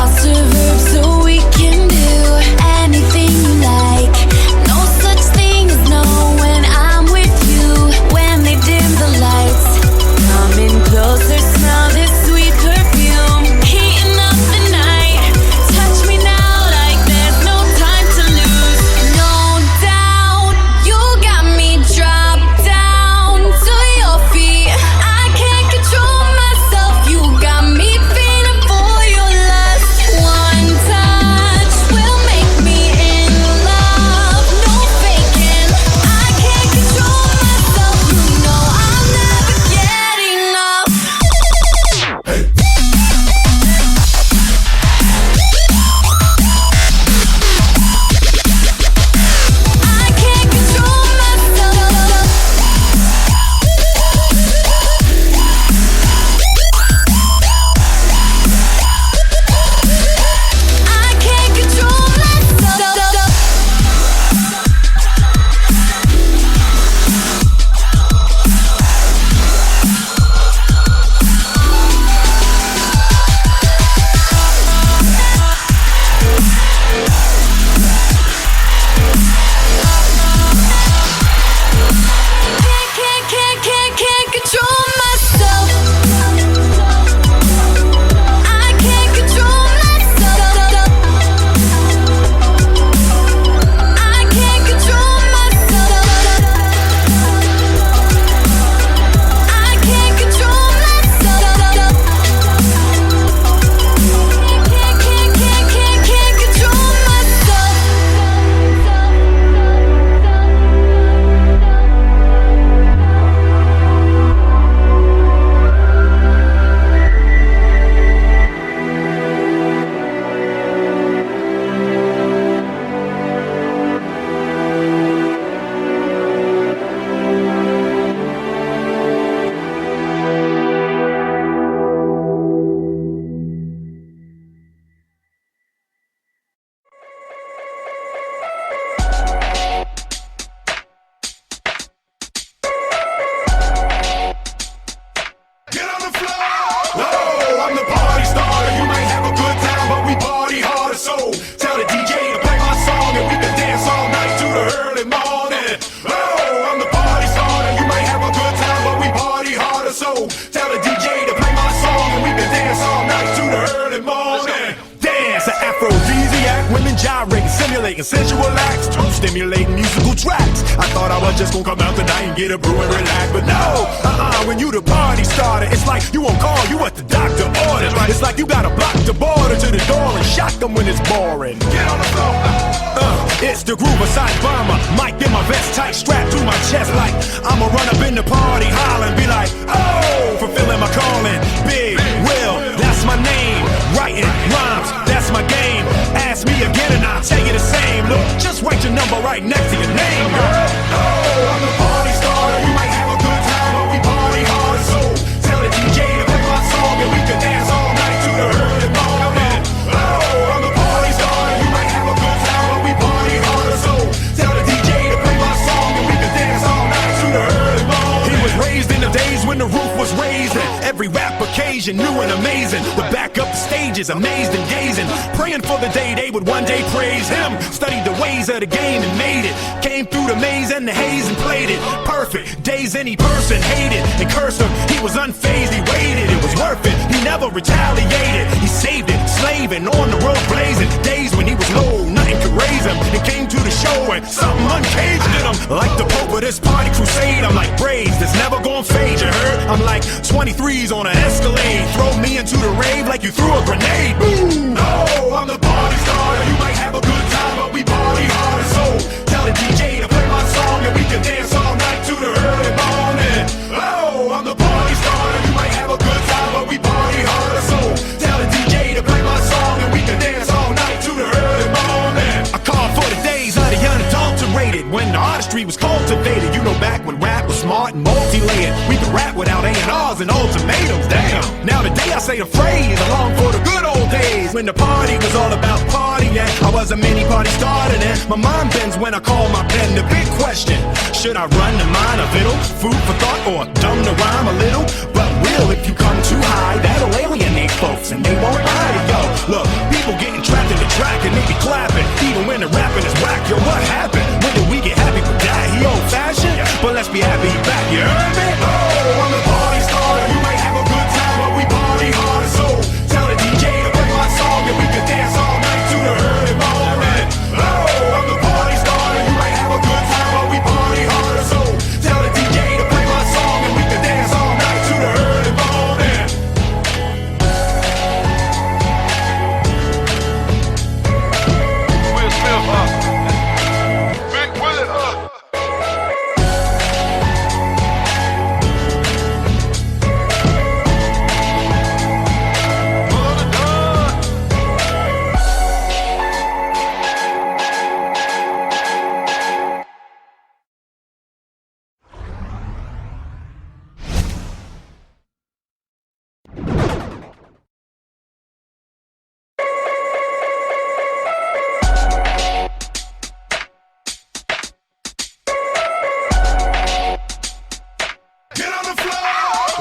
Positive verbs so we can do anything you like. No such thing as no when I'm with you. When they dim the lights, coming closer, smell this sweet perfume. Heating up the night, touch me now like there's no time to lose. No doubt, you got me dropped down to your feet. I can't control myself, you got me feeling for your lust. One touch will make me in love, no faking. I can't control myself, you know I'll never get enough. I can't control myself. I can't control myself. Can't control myself. I can't control myself. I can't control myself. I can't control myself. Can't control myself. Get on the floor! Whoa, I'm the party starter. You might have a good time, but we party harder. So tell the DJ to play my song and we can dance all night to the early morning. Oh, I'm the party starter. You might have a good time, but we party harder. So tell the DJ to play my song and we can dance all night to the early morning. Dance, an aphrodisiac, women gyrating, simulating sensual acts, to stimulating musical tracks. I thought I was just gonna come out tonight and get a brew and relax, but no, when you the party starter, it's like you won't call, you what the doctor ordered. It's like you gotta block the border to the door and shock them when it's boring. Get on the floor. It's the groove, a side bomber. Mic in my vest tight, strapped to my chest like I'ma run up in the party, holler and be like, oh, fulfilling my calling. Big Will, that's my name. Writing rhymes, that's my game. Ask me again and I'll tell you the same. Look, just write your number right next to your name, girl. Oh, I'm the party starter. You might have a good time, but we party hard. So tell the DJ to play my song and we can dance all night to the early morning. Oh, I'm the party starter. You might have a good time, but we party hard. So tell the DJ to play my song and we can dance all night to the early morning. He was raised in the days when the roof was raised and every rap occasion new and amazing. The back up the stages, amazed and gazing, praying for the day they would one day praise him. Studied the ways of the game and made it. Came through the maze and the haze and played it perfect. Days any person hated and cursed him. He was unfazed, he waited. It was worth it. He never retaliated. He saved it, slaving on the road blazing. Days when he was low, nothing could raise him. He came to the show and something uncaged in him. Like the Pope of this party crusade, I'm like braids that's never gonna fade. You heard? I'm like 23s on an Escalade. Throw me into the rave like you threw a grenade. Boom! Oh, I'm the party starter. You might have a good time, but we party harder. So tell the DJ to play my song and we can dance all night to the early morning. Oh, I'm the party starter. You might have a good time, but we party harder. So tell the DJ to play my song and we can dance all night to the early morning. I call for the days of the unadulterated, when the artistry was cultivated. You know back when rap was smart and multi-layered. We could rap without A&Rs and ultimatums, damn. Now today I say the phrase, along for the good old days, when the party was all about partying. I was a mini party starter then. My mind bends when I call my pen. The big question, should I run the mind a fiddle? Food for thought or dumb the rhyme a little? But will, if you come too high, that'll alienate folks and they won't buy it, yo. Look, people getting trapped in the track and they be clapping, even when the rapping is whack. Yo, what happened? When did we get happy with that? He old fashioned, but let's be happy he back, you heard me? Oh, I'm the party starter. You might have a good time, but we party hard. So tell the DJ to play my song and we can dance all night to the early morning. Oh, I'm the party starter. You might have a good time, but we party hard. So tell the DJ to play my song and we can dance all night to the early morning. Will Smith, Big Willie, Get on the floor!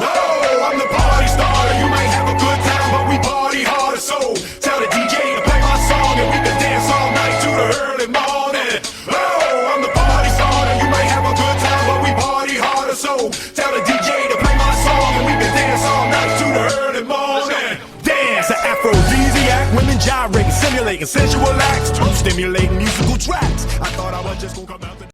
Whoa, I'm the party starter. You might have a good time, but we party harder. So tell the DJ to play my song and we can dance all night to the early morning. Oh, I'm the party starter. You might have a good time, but we party harder. So tell the DJ to play my song and we can dance all night to the early morning. Dance, an aphrodisiac, women gyrating, simulating sensual acts to stimulating musical tracks. I thought I was just gonna come out.